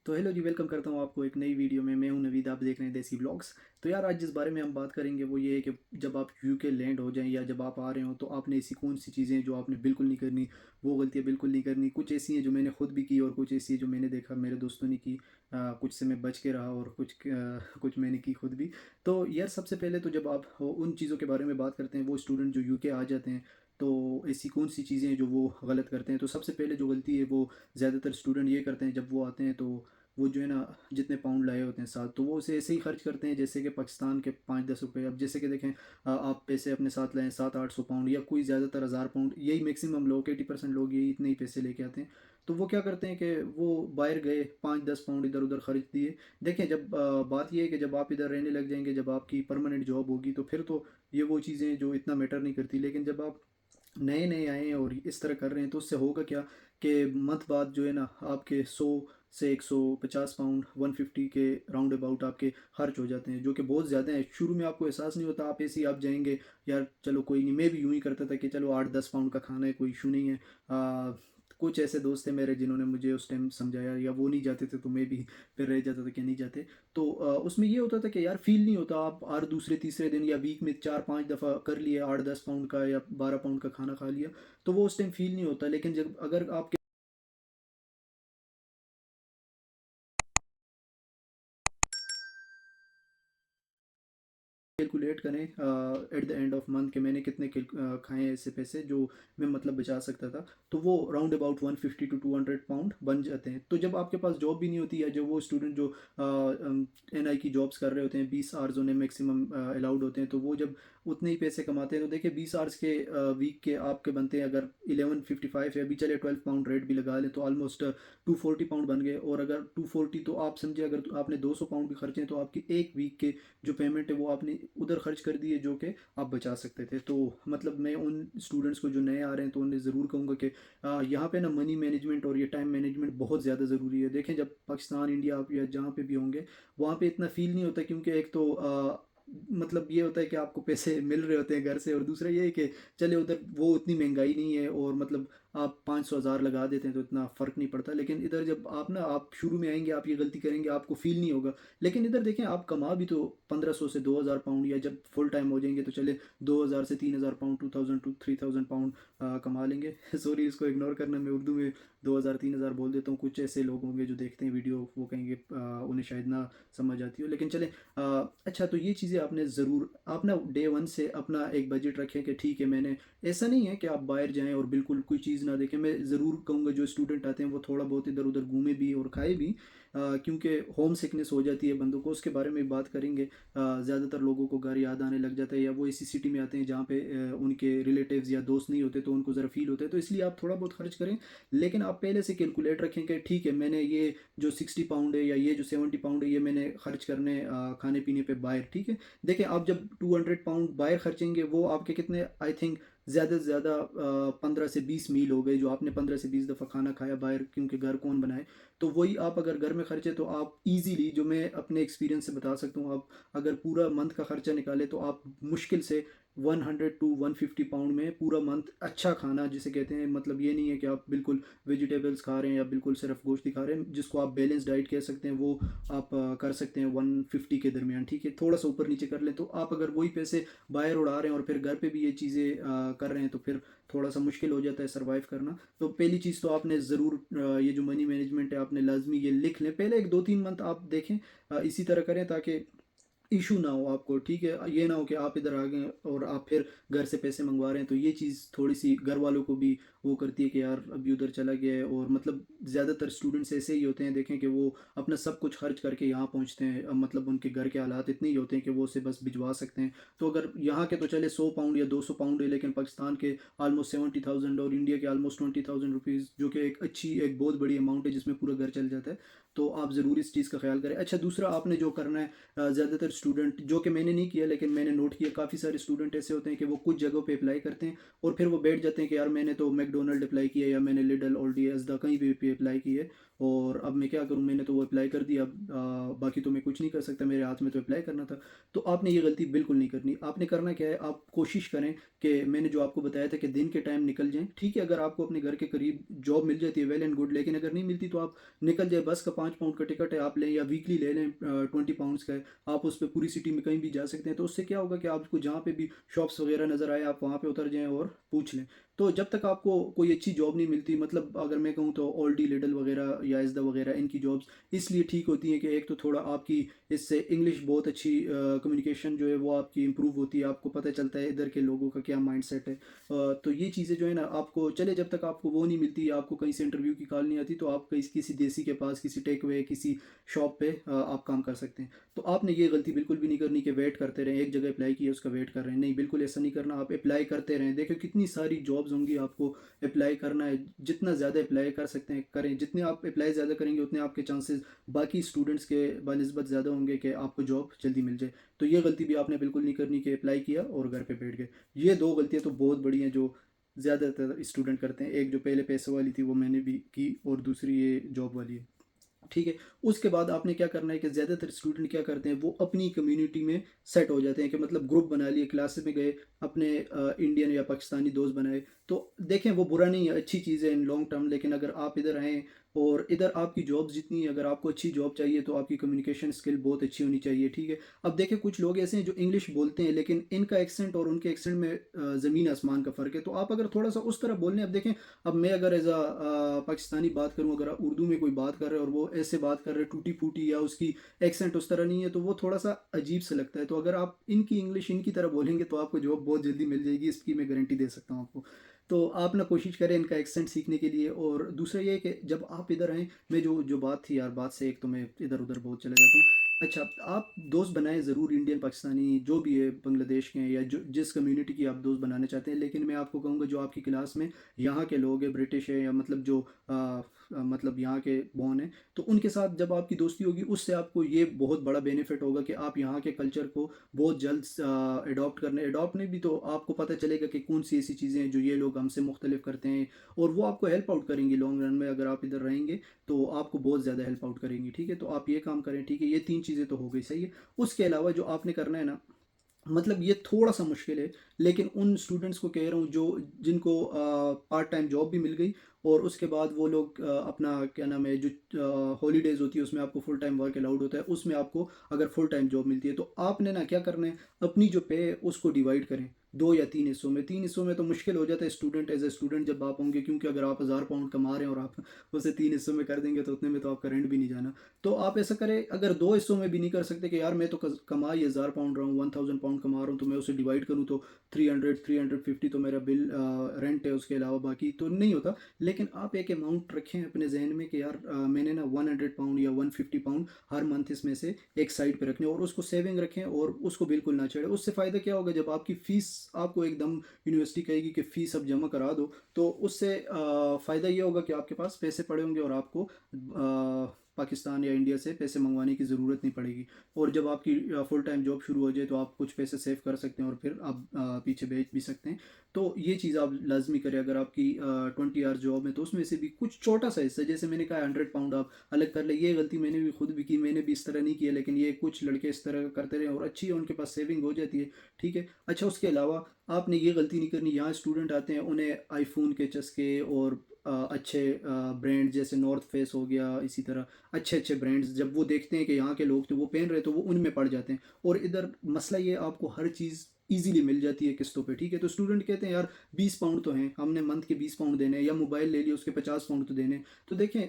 तो हेलो जी, वेलकम करता हूँ आपको एक नई वीडियो में। मैं हूँ नवीद, आप देख रहे हैं देसी ब्लॉग्स। तो यार, आज जिस बारे में हम बात करेंगे वो ये है कि जब आप यूके लैंड हो जाएं या जब आप आ रहे हो तो आपने ऐसी कौन सी चीज़ें हैं जो आपने बिल्कुल नहीं करनी, वो गलतियाँ बिल्कुल नहीं करनी। कुछ ऐसी हैं जो मैंने खुद भी की और कुछ ऐसी है जो मैंने देखा मेरे दोस्तों ने की। कुछ से मैं बच के रहा और कुछ मैंने की खुद भी। तो यार, सबसे पहले तो जब आप उन चीज़ों के बारे में बात करते हैं, वो स्टूडेंट जो यूके आ जाते हैं, तो ऐसी कौन सी चीज़ें हैं जो वो गलत करते हैं। तो सबसे पहले जो गलती है वो ज़्यादातर स्टूडेंट ये करते हैं, जब वो आते हैं तो वो जो है ना, जितने पाउंड लाए होते हैं साथ, तो वो उसे ऐसे ही खर्च करते हैं जैसे कि पाकिस्तान के 5-10 रुपये। अब जैसे कि देखें, आप पैसे अपने साथ लाएं 700-800 पाउंड या कोई ज़्यादातर 1000 पाउंड, यही मैक्सिमम लोग 80% लोग यही इतने ही पैसे लेके आते हैं। तो वो क्या करते हैं कि वो बाहर गए, 5-10 पाउंड इधर उधर खर्च दिए। देखें, जब बात ये है कि जब आप इधर रहने लग जाएंगे, जब आपकी परमानेंट जॉब होगी, तो फिर तो ये वो चीज़ें जो इतना मैटर नहीं करती। लेकिन जब आप नए नए आए हैं और इस तरह कर रहे हैं, तो उससे होगा क्या कि मंथ बाद जो है ना, आपके 100 से 150 पाउंड, 150 के राउंड अबाउट आपके खर्च हो जाते हैं, जो कि बहुत ज़्यादा है। शुरू में आपको एहसास नहीं होता, आप ऐसे ही आप जाएंगे, यार चलो कोई नहीं। मैं भी यूँ ही करता था कि चलो 8-10 पाउंड का खाना है, कोई इशू नहीं है। कुछ ऐसे दोस्त थे मेरे जिन्होंने मुझे उस टाइम समझाया, या वो नहीं जाते थे तो मैं भी फिर रह जाता था कि नहीं जाते। तो उसमें ये होता था कि यार फील नहीं होता, आप हर दूसरे तीसरे दिन या वीक में 4-5 दफ़ा कर लिए, 8-10 पाउंड का या 12 पाउंड का खाना खा लिया, तो वो उस टाइम फील नहीं होता। लेकिन जब अगर आप कैलकुलेट करें at the end of month के मैंने कितने खाए हैं ऐसे पैसे जो मैं मतलब बचा सकता था, तो वो राउंड अबाउट 150 to 200 पाउंड बन जाते हैं। तो जब आपके पास जॉब भी नहीं होती, या जो वो स्टूडेंट जो एनआई की जॉब्स कर रहे होते हैं, 20 आवर्स उन्हें मैक्सिमम अलाउड होते हैं, तो वो जब उतने ही पैसे कमाते हैं, तो देखिए 20 आवर्स के वीक के आपके बनते हैं, अगर 1155 है, अभी चले 12 पाउंड रेट भी लगा लें, तो ऑलमोस्ट 240 पाउंड बन गए। और अगर 240, तो आप समझिए अगर आपने 200 पाउंड भी खर्चे हैं, तो आपकी एक वीक के जो पेमेंट है वो आपने उधर खर्च कर दी है, जो कि आप बचा सकते थे। तो मतलब मैं उन स्टूडेंट्स को जो नए आ रहे हैं, तो उन्हें ज़रूर कहूँगा कि यहाँ पे ना मनी मैनेजमेंट और ये टाइम मैनेजमेंट बहुत ज़्यादा ज़रूरी है। देखें, जब पाकिस्तान, इंडिया, आप या जहाँ पे भी होंगे, वहाँ पे इतना फील नहीं होता, क्योंकि एक तो मतलब ये होता है कि आपको पैसे मिल रहे होते हैं घर से, और दूसरा ये है कि चले उधर वो उतनी महंगाई नहीं है, और मतलब आप 500 हज़ार लगा देते हैं तो इतना फ़र्क नहीं पड़ता। लेकिन इधर जब आप शुरू में आएंगे, आप ये गलती करेंगे, आपको फील नहीं होगा। लेकिन इधर देखें, आप कमा भी तो 1500 से 2000 पाउंड, या जब फुल टाइम हो जाएंगे तो चले 2000 से 3000 पाउंड, 2000 to 3000 पाउंड कमा लेंगे। सॉरी, इसको इग्नोर करना, मैं उर्दू में 2000-3000 बोल देता हूँ। कुछ ऐसे लोग होंगे जो देखते हैं वीडियो, वो कहेंगे उन्हें शायद ना समझ आती हो, लेकिन चले। अच्छा, तो ये चीज़ें आपने ज़रूर, आप ना डे वन से अपना एक बजट रखें कि ठीक है, मैंने, ऐसा नहीं है कि आप बाहर जाएं और बिल्कुल कोई चीज़ ना देखें। मैं ज़रूर कहूँगा जो स्टूडेंट आते हैं वो थोड़ा बहुत इधर उधर घूमे भी और खाए भी, क्योंकि होम सिकनेस हो जाती है बंदों को, उसके बारे में बात करेंगे। ज़्यादातर लोगों को घर याद आने लग जाता है, या वो इसी सिटी में आते हैं जहाँ पे उनके रिलेटिव्स या दोस्त नहीं होते, तो उनको ज़रा फील होता है। तो इसलिए आप थोड़ा बहुत खर्च करें, लेकिन आप पहले से कैलकुलेट रखें कि ठीक है, मैंने ये जो 60 पाउंड है या ये जो 70 पाउंड है, ये मैंने खर्च करने खाने पीने पे बाहर। ठीक है, देखिए, आप जब 200 पाउंड बाहर खर्चेंगे, वो आपके कितने, आई थिंक ज़्यादा से ज़्यादा 15 से 20 मील हो गए, जो आपने 15 से 20 दफ़ा खाना खाया बाहर, क्योंकि घर कौन बनाए। तो वही आप अगर घर में खर्चे, तो आप इजीली, जो मैं अपने एक्सपीरियंस से बता सकता हूँ, आप अगर पूरा मंथ का खर्चा निकाले, तो आप मुश्किल से 100 to 150 पाउंड में पूरा मंथ अच्छा खाना जिसे कहते हैं, मतलब ये नहीं है कि आप बिल्कुल वेजिटेबल्स खा रहे हैं या बिल्कुल सिर्फ गोश्त ही खा रहे हैं, जिसको आप बैलेंस डाइट कह सकते हैं, वो आप कर सकते हैं 150 के दरमियान। ठीक है, थोड़ा सा ऊपर नीचे कर लें, तो आप अगर वही पैसे बाहर उड़ा रहे हैं और फिर घर पे भी ये चीज़ें कर रहे हैं, तो फिर थोड़ा सा मुश्किल हो जाता है सर्वाइव करना। तो पहली चीज़ तो आपने ज़रूर ये जो मनी मैनेजमेंट है, आपने लाजमी ये लिख लें। पहले एक 2-3 मंथ आप देखें, इसी तरह करें, ताकि इशू ना हो आपको। ठीक है, ये ना हो कि आप इधर आ गए और आप फिर घर से पैसे मंगवा रहे हैं, तो ये चीज़ थोड़ी सी घर वालों को भी वो करती है कि यार अभी उधर चला गया है। और मतलब ज़्यादातर स्टूडेंट्स ऐसे ही होते हैं, देखें कि वो अपना सब कुछ खर्च करके यहाँ पहुँचते हैं। मतलब उनके घर के हालात इतने ही होते हैं कि वो उसे बस भिजवा सकते हैं। तो अगर यहाँ के तो चले 100 पाउंड या 200 पाउंड है, लेकिन पाकिस्तान के ऑलमोस्ट 70,000 और इंडिया के ऑलमोस्ट 20,000 रुपीज़, जो कि एक बहुत बड़ी अमाउंट है, जिसमें पूरा घर चल जाता है। तो आप ज़रूर इस चीज़ का ख्याल करें। अच्छा, दूसरा आपने जो करना है, ज़्यादातर स्टूडेंट, जो कि मैंने नहीं किया लेकिन मैंने नोट किया, काफ़ी सारे स्टूडेंट ऐसे होते हैं कि वो कुछ जगहों पे अप्लाई करते हैं, और फिर वो बैठ जाते हैं कि यार मैंने तो मैकडोनल्ड अप्लाई किया, या मैंने लिडल, ओल्डी, असदा, कहीं भी अप्लाई की है, और अब मैं क्या करूँ, मैंने तो वो अप्लाई कर दिया, अब बाकी तो मैं कुछ नहीं कर सकता, मेरे हाथ में तो अप्लाई करना था। तो आपने ये गलती बिल्कुल नहीं करनी। आपने करना क्या है, आप कोशिश करें कि मैंने जो आपको बताया था कि दिन के टाइम निकल जाएँ, ठीक है? अगर आपको अपने घर के करीब जॉब मिल जाती है, वेल एंड गुड, लेकिन अगर नहीं मिलती तो आप निकल जाए, बस का 5 पाउंड का टिकट है, आप लें, या वीकली ले लें 20 पाउंड्स का है, आप उस पे पूरी सिटी में कहीं भी जा सकते हैं। तो उससे क्या होगा कि आपको जहाँ पे भी शॉप्स वगैरह नज़र आए, आप वहाँ पे उतर जाएँ और पूछ लें। तो जब तक आपको कोई अच्छी जॉब नहीं मिलती, मतलब अगर मैं कहूँ तो ओल्डी लिडल वगैरह या इज़दा वगैरह, इनकी जॉब्स इसलिए ठीक होती हैं कि एक तो थोड़ा आपकी इससे इंग्लिश बहुत अच्छी कम्युनिकेशन जो है वो आपकी इम्प्रूव होती है, आपको पता चलता है इधर के लोगों का क्या माइंडसेट है। तो ये चीज़ें जो है ना, आपको चले, जब तक आपको वो नहीं मिलती, आपको कहीं से इंटरव्यू की कॉल नहीं आती, तो आप कहीं किसी देसी के पास, किसी टेक वे, किसी शॉप पे आप काम कर सकते हैं। तो आपने ये गलती बिल्कुल भी नहीं करनी कि वेट करते रहें, एक जगह अप्लाई किया उसका वेट कर रहे हैं, नहीं, बिल्कुल ऐसा नहीं करना। आप अप्लाई करते रहें, देखो कितनी सारी जॉब्स होंगी, आपको अप्लाई करना है, जितना ज़्यादा अप्लाई कर सकते हैं करें, जितने आप अप्लाई ज़्यादा करेंगे उतने आपके चांसेस बाकी स्टूडेंट्स के बनस्बत ज़्यादा होंगे कि आपको जॉब जल्दी मिल जाए। तो ये गलती भी आपने बिल्कुल नहीं करनी कि अप्लाई किया और घर पे बैठ गए। ये दो गलतियाँ तो बहुत बड़ी हैं जो ज़्यादातर स्टूडेंट करते हैं। एक जो पहले पैसे वाली थी वो मैंने भी की, और दूसरी ये जॉब वाली है। ठीक है। उसके बाद आपने क्या करना है कि ज़्यादातर स्टूडेंट क्या करते हैं, वो अपनी कम्युनिटी में सेट हो जाते हैं, कि मतलब ग्रुप बना लिए, क्लास में गए, अपने इंडियन या पाकिस्तानी दोस्त बनाए। तो देखें, वो बुरा नहीं है, अच्छी चीज़ है इन लॉन्ग टर्म, लेकिन अगर आप इधर आएँ और इधर आपकी जॉब्स जितनी, अगर आपको अच्छी जॉब चाहिए तो आपकी कम्युनिकेशन स्किल बहुत अच्छी होनी चाहिए, ठीक है। अब देखें, कुछ लोग ऐसे हैं जो इंग्लिश बोलते हैं, लेकिन इनका एक्सेंट और उनके एक्सेंट में ज़मीन आसमान का फ़र्क है। तो आप अगर थोड़ा सा उस तरह बोलने, अब देखें, अब मैं अगर एज पाकिस्तानी बात करूं, अगर उर्दू में कोई बात कर रहा है और वो ऐसे बात कर रहे हैं टूटी फूटी, या उसकी एक्सेंट उस तरह नहीं है, तो वो थोड़ा सा अजीब से लगता है। तो अगर आप इनकी इंग्लिश इनकी तरह बोलेंगे तो आपको जॉब बहुत जल्दी मिल जाएगी, इसकी मैं गारंटी दे सकता हूँ आपको। तो आप ना कोशिश करें इनका एक्सेंट सीखने के लिए। और दूसरा ये है कि जब आप इधर आएँ, मैं जो जो बात थी यार, बात से एक तो मैं इधर उधर बहुत चला जाता हूँ। अच्छा, आप दोस्त बनाएं ज़रूर, इंडियन, पाकिस्तानी, जो भी है, बांग्लादेश के हैं, या जो जिस कम्युनिटी की आप दोस्त बनाना चाहते हैं। लेकिन मैं आपको कहूँगा, जो आपकी क्लास में यहाँ के लोग हैं, ब्रिटिश है, या मतलब जो मतलब यहाँ के बॉर्न हैं, तो उनके साथ जब आपकी दोस्ती होगी, उससे आपको ये बहुत बड़ा बेनिफिट होगा कि आप यहाँ के कल्चर को बहुत जल्द अडॉप्ट नहीं भी, तो आपको पता चलेगा कि कौन सी ऐसी चीज़ें हैं जो ये लोग हमसे मुख्तलिफ करते हैं, और वो आपको हेल्प आउट करेंगी लॉन्ग रन में। अगर आप इधर रहेंगे तो आपको बहुत ज़्यादा हेल्प आउट करेंगी, ठीक है। तो आप ये काम करें, ठीक है। ये 3 चीज़ें तो हो गई, सही है। उसके अलावा जो आपने करना है ना, मतलब ये थोड़ा सा मुश्किल है, लेकिन उन स्टूडेंट्स को कह रहा हूँ जो जिनको पार्ट टाइम जॉब भी मिल गई, और उसके बाद वो लोग अपना क्या नाम है, जो हॉलीडेज़ होती है उसमें आपको फुल टाइम वर्क अलाउड होता है, उसमें आपको अगर फुल टाइम जॉब मिलती है, तो आपने ना क्या करना है, अपनी जो पे है उसको डिवाइड करें 2 या 3 हिस्सों में। 3 हिस्सों में तो मुश्किल हो जाता है स्टूडेंट, एज ए स्टूडेंट जब आप होंगे, क्योंकि अगर आप 1000 पाउंड कमा रहे हैं और आप उसे 3 हिस्सों में कर देंगे, तो उतने में तो आपका रेंट भी नहीं जाना। तो आप ऐसा करें, अगर 2 हिस्सों में भी नहीं कर सकते कि यार मैं तो कमा ही 1000 पाउंड रहा हूँ, 1000 पाउंड कमा रहा हूँ, तो मैं उसे डिवाइड करूँ तो 350 तो मेरा बिल रेंट है, उसके अलावा बाकी तो नहीं होता। लेकिन आप एक अमाउंट रखें अपने जहन में कि यार मैंने ना 100 पाउंड या 150 पाउंड हर मंथ इसमें से एक साइड पे रखने, और उसको सेविंग रखें, और उसको बिल्कुल ना छेड़े। उससे फ़ायदा क्या होगा, जब आपकी फ़ीस आपको एकदम यूनिवर्सिटी कहेगी कि फ़ीस अब जमा करा दो, तो उससे फ़ायदा ये होगा कि आपके पास पैसे पड़े होंगे, और आपको पाकिस्तान या इंडिया से पैसे मंगवाने की ज़रूरत नहीं पड़ेगी। और जब आपकी फुल टाइम जॉब शुरू हो जाए, तो आप कुछ पैसे सेव कर सकते हैं, और फिर आप पीछे भेज भी सकते हैं। तो ये चीज़ आप लाजमी करें। अगर आपकी 20 आवर जॉब है, तो उसमें से भी कुछ छोटा सा हिस्सा, जैसे मैंने कहा 100 पाउंड आप अलग कर ले। ये गलती मैंने भी खुद भी की, मैंने भी इस तरह नहीं किया, लेकिन ये कुछ लड़के इस तरह करते रहे और अच्छी है, उनके पास सेविंग हो जाती है, ठीक है। अच्छा, उसके अलावा आपने ये गलती नहीं करनी, यहाँ स्टूडेंट आते हैं, उन्हें आईफोन के चस्के और अच्छे ब्रांड जैसे नॉर्थ फेस हो गया, इसी तरह अच्छे अच्छे ब्रांड्स जब वो देखते हैं कि यहाँ के लोग तो वो पहन रहे, तो वो उनमें पड़ जाते हैं। और इधर मसला ये, आपको हर चीज़ ईजीली मिल जाती है किस्तों पे, ठीक है। तो स्टूडेंट कहते हैं यार 20 पाउंड तो हैं, हमने मंथ के 20 पाउंड देने हैं, या मोबाइल ले लिया उसके 50 पाउंड तो देने हैं। तो देखें,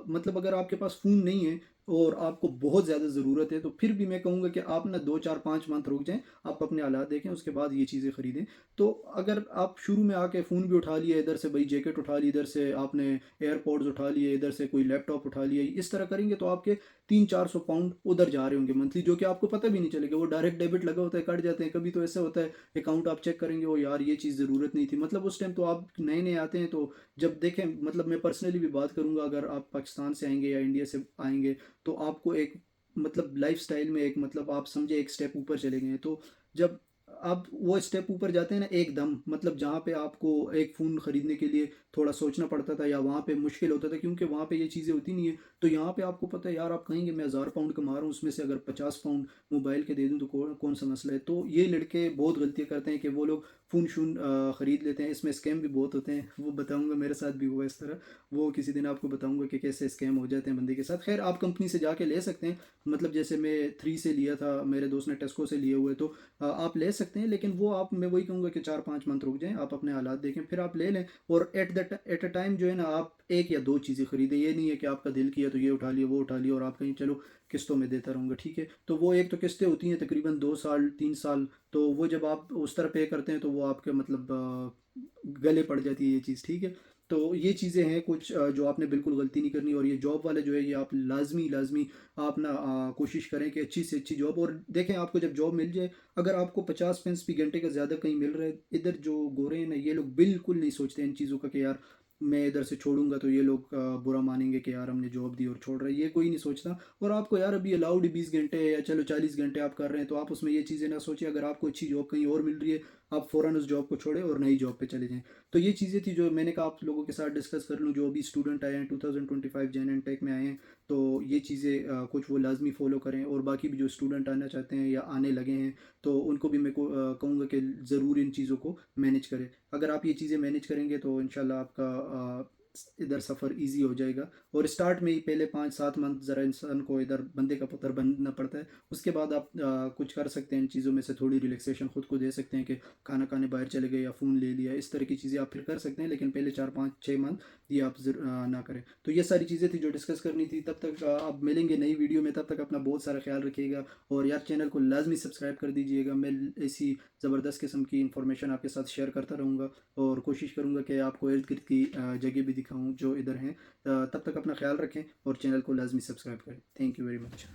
मतलब अगर आपके पास फ़ोन नहीं है और आपको बहुत ज़्यादा ज़रूरत है, तो फिर भी मैं कहूँगा कि आप ना 2 4 5 मंथ रुक जाएं, आप अपने हालात देखें, उसके बाद ये चीज़ें ख़रीदें। तो अगर आप शुरू में आके फ़ोन भी उठा लिया, इधर से भाई जैकेट उठा ली, इधर से आपने एयरपॉड्स उठा लिए, इधर से कोई लैपटॉप उठा लिया, इस तरह करेंगे तो आपके 300 400 पाउंड उधर जा रहे होंगे मंथली, जो कि आपको पता भी नहीं चलेगा। वो डायरेक्ट डेबिट लगा होता है, कट जाते हैं। कभी तो ऐसा होता है अकाउंट आप चेक करेंगे, ओ यार ये चीज़ ज़रूरत नहीं थी, मतलब उस टाइम तो आप नए नए आते हैं। तो जब देखें, मतलब मैं पर्सनली भी बात करूंगा, अगर आप पाकिस्तान से आएंगे या इंडिया से आएंगे, तो आपको एक मतलब लाइफ स्टाइल में एक, मतलब आप समझे, एक स्टेप ऊपर चले गए हैं। तो जब आप वो स्टेप ऊपर जाते हैं ना एकदम, मतलब जहाँ पे आपको एक फ़ोन ख़रीदने के लिए थोड़ा सोचना पड़ता था या वहाँ पे मुश्किल होता था क्योंकि वहाँ पे ये चीज़ें होती नहीं है। तो यहाँ पे आपको पता है यार, आप कहेंगे मैं 1000 पाउंड कमा रहा हूँ, उसमें से अगर 50 पाउंड मोबाइल के दे दूँ तो कौन-सा मसला है। तो ये लड़के बहुत गलतियाँ करते हैं कि वो लोग फ़ोन-शोन ख़रीद लेते हैं, इसमें स्कैम भी बहुत होते हैं। वो बताऊँगा, मेरे साथ भी हुआ इस तरह। वो किसी दिन आपको बताऊँगा कि कैसे स्कैम हो जाते हैं बंदे के साथ। ख़ैर आप कंपनी से जाके ले सकते हैं, मतलब जैसे मैं 3 से लिया था, मेरे दोस्त ने टेस्को से लिए हुए, तो आप ले सकते हैं, लेकिन वो आप मैं वही कहूँगा कि 4-5 मंथ रुक जाएँ, आप अपने हालात देखें, फिर आप ले लें। और एट अ टाइम जो है ना, आप 1 या 2 चीज़ें खरीदें। ये नहीं है कि आपका दिल किया तो ये उठा लिया, वो उठा लिया और आप कहीं चलो किस्तों में देता रहूँगा, ठीक है? तो वो एक तो किस्तें होती हैं तकरीबन 2 साल, 3 साल, तो वो जब आप उस तरह पे करते हैं तो वो आपके मतलब गले पड़ जाती है ये चीज़, ठीक है? तो ये चीज़ें हैं कुछ जो आपने बिल्कुल गलती नहीं करनी। और ये जॉब वाले जो है, ये आप लाज़मी आप ना कोशिश करें कि अच्छी से अच्छी जॉब। और देखें, आपको जब जॉब मिल जाए, अगर आपको 50 पेंस भी घंटे का ज़्यादा कहीं मिल रहा है, इधर जो गोरे हैं ना, ये लोग बिल्कुल नहीं सोचते इन चीज़ों का कि यार मैं इधर से छोड़ूँगा तो ये लोग बुरा मानेंगे कि यार हमने जॉब दी और छोड़ रहे हैं, ये कोई नहीं सोचता। और आपको यार अभी अलाउड 20 घंटे या चलो 40 घंटे आप कर रहे हैं, तो आप उसमें ये चीज़ें ना सोचिए। अगर आपको अच्छी जॉब कहीं और मिल रही है, आप फ़ौरन उस जॉब को छोड़ें और नई जॉब पे चले जाएँ। तो ये चीज़ें थी जो मैंने कहा आप लोगों के साथ डिस्कस कर लूँ, जो अभी स्टूडेंट आए हैं 2025 जेन एंड टेक में आए हैं। तो ये चीज़ें कुछ वो लाज़मी फ़ॉलो करें, और बाकी भी जो स्टूडेंट आना चाहते हैं या आने लगे हैं, तो उनको भी मैं कहूँगा कि ज़रूर इन चीज़ों को मैनेज करें। अगर आप ये चीज़ें मैनेज करेंगे तो इंशाल्लाह आपका इधर सफ़र ईज़ी हो जाएगा। और स्टार्ट में ही पहले 5-7 मंथ ज़रा इंसान को इधर बंदे का पुत्र बनना पड़ता है। उसके बाद आप कुछ कर सकते हैं, इन चीज़ों में से थोड़ी रिलैक्सेशन खुद को दे सकते हैं कि खाना खाने बाहर चले गए या फ़ोन ले लिया, इस तरह की चीज़ें आप फिर कर सकते हैं, लेकिन पहले 4-5-6 मंथ ये आप ना करें। तो ये सारी चीज़ें थी जो डिस्कस करनी थी। तब तक आप मिलेंगे नई वीडियो में, तब तक अपना बहुत सारा ख्याल रखिएगा। और यार चैनल को लाज़मी सब्सक्राइब कर दीजिएगा। मैं ऐसी ज़बरदस्त किस्म की इन्फॉर्मेशन आपके साथ शेयर करता रहूँगा, और कोशिश करूँगा कि आपको इर्द-गिर्द की जगह भी दिखाऊँ जो इधर हैं। तब तक अपना ख्याल रखें और चैनल को लाज़मी सब्सक्राइब करें। Thank you very much.